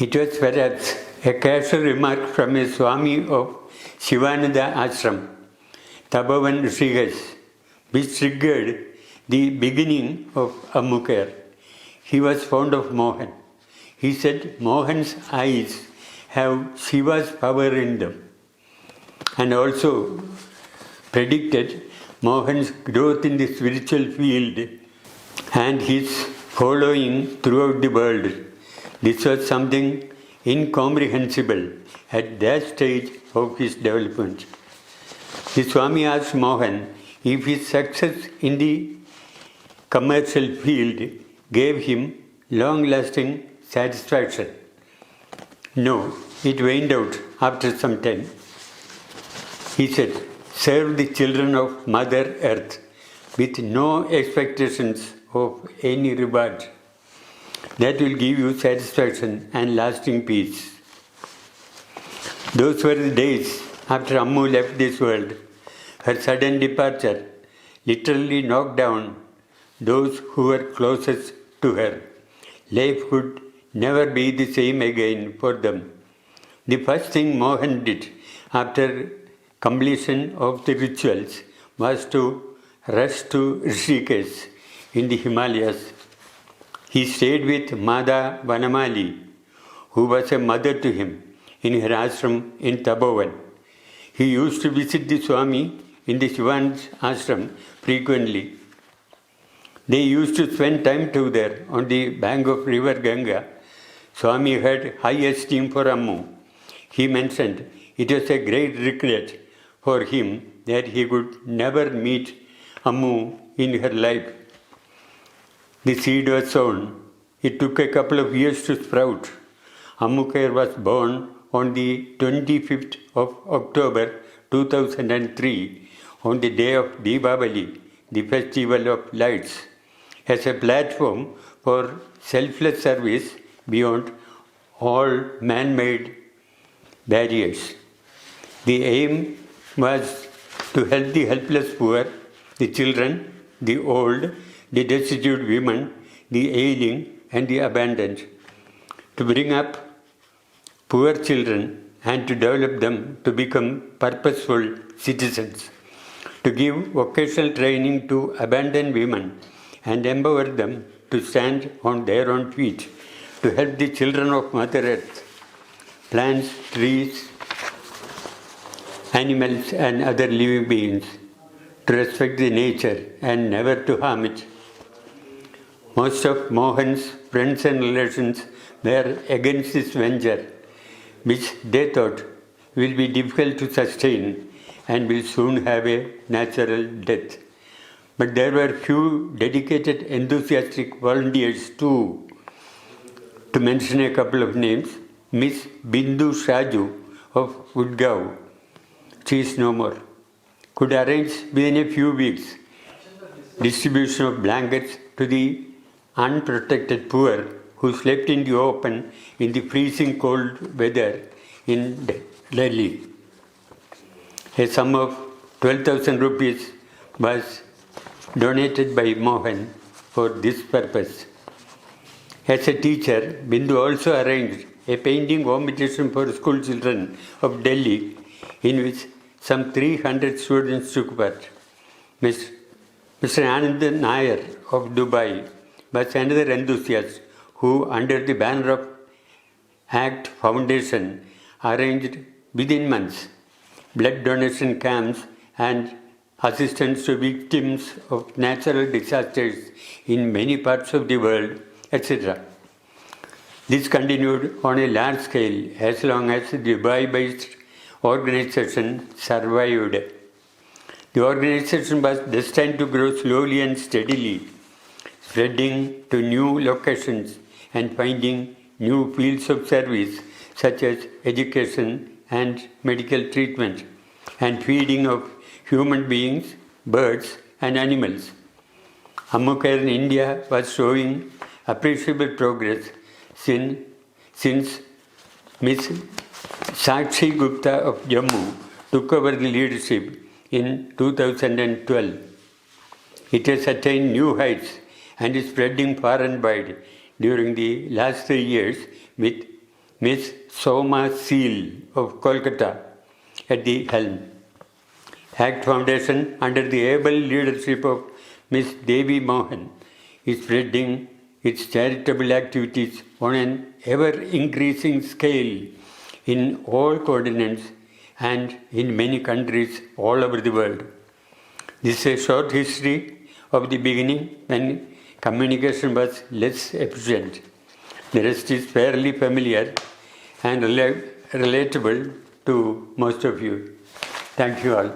It was perhaps a casual remark from a Swami of Shivananda Ashram, Tapovan Rishikesh, which triggered the beginning of Ammukar. He was fond of Mohan. He said Mohan's eyes have Shiva's power in them, and also predicted Mohan's growth in the spiritual field and his following throughout the world. This was something incomprehensible at that stage of his development. The Swami asked Mohan if his success in the commercial field gave him long-lasting satisfaction. No, it waned out after some time. He said, serve the children of Mother Earth with no expectations of any reward. That will give you satisfaction and lasting peace. Those were the days after Ammu left this world. Her sudden departure literally knocked down those who were closest to her. Life would never be the same again for them. The first thing Mohan did after completion of the rituals was to rush to Rishikesh in the Himalayas. He stayed with Mada Vanamali, who was a mother to him, in her ashram in Tapovan. He used to visit the Swami in the Shivan's ashram frequently. They used to spend time together on the bank of river Ganga. Swami had high esteem for Ammu. He mentioned it was a great regret for him that he could never meet Ammu in her life. The seed was sown. It took a couple of years to sprout. Ammukar was born on the 25th of October 2003, on the day of Deepavali, the festival of lights, as a platform for selfless service beyond all man-made barriers. The aim was to help the helpless poor, the children, the old, the destitute women, the ailing, and the abandoned, to bring up poor children and to develop them to become purposeful citizens, to give vocational training to abandoned women and empower them to stand on their own feet, to help the children of Mother Earth, plants, trees, animals, and other living beings, to respect the nature and never to harm it. Most of Mohan's friends and relations were against this venture, which they thought will be difficult to sustain and will soon have a natural death. But there were few dedicated, enthusiastic volunteers too. To mention a couple of names, Miss Bindu Shaju of Woodgaon, she is no more, could arrange within a few weeks distribution of blankets to the unprotected poor who slept in the open in the freezing cold weather in Delhi. A sum of 12,000 rupees was donated by Mohan for this purpose. As a teacher, Bindu also arranged a painting competition for school children of Delhi, in which some 300 students took part. Mr. Anand Nair of Dubai was another enthusiast who, under the banner of ACT Foundation, arranged within months blood donation camps and assistance to victims of natural disasters in many parts of the world, etc. This continued on a large scale as long as the Dubai-based organization survived. The organization was destined to grow slowly and steadily, spreading to new locations and finding new fields of service such as education and medical treatment and feeding of human beings, birds and animals. Ammukar in India was showing appreciable progress since Miss Sakshi Gupta of Jammu took over the leadership in 2012. It has attained new heights and is spreading far and wide during the last 3 years with Miss Soma Seal of Kolkata at the helm. ACT Foundation, under the able leadership of Miss Devi Mohan, is spreading its charitable activities on an ever-increasing scale in all continents and in many countries all over the world. This is a short history of the beginning when communication was less efficient. The rest is fairly familiar and relatable to most of you. Thank you all.